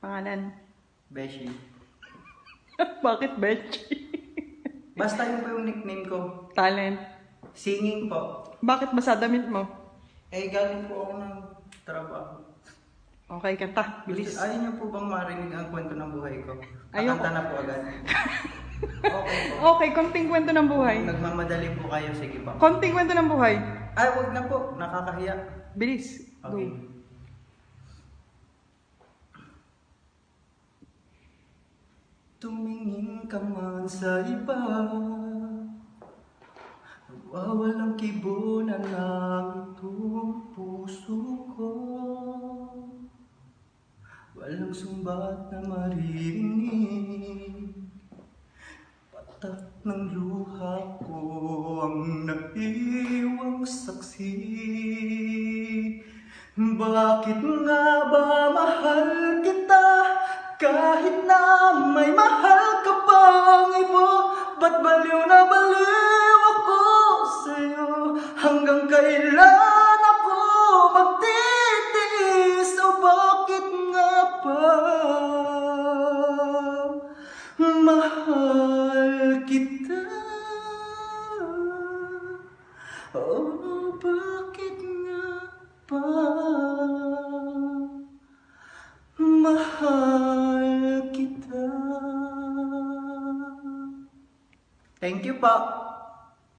Pangalan? Beshi. Bakit Betchy? Basta yun po yung nickname ko. Talent. Singing po. Bakit ba sa damit mo? Eh, galing po ako ng trabaho. Okay, kanta. Bilis. Ayaw niyo po bang marinig ang kwento ng buhay ko? Ayoko. Kakanta na po agad. Okay po. Okay, konting kwento ng buhay. Kung nagmamadali po kayo, sige pa. Konting kwento ng buhay. Ay, wag na po. Nakakahiya. Bilis. Go. Okay. Tumingin ka man sa iba, nawawalang kibunan ng itong puso ko. Walang sumbat na maririnig, patak ng luha ko ang naiwang saksi. Bakit nga ba mahal kita kahit na may mahal ka pang iba? Ba't baliw na baliw ako sa'yo? Hanggang kailan ako magtitiis? O bakit nga ba mahal kita? O bakit nga ba mahal kita? Thank you po.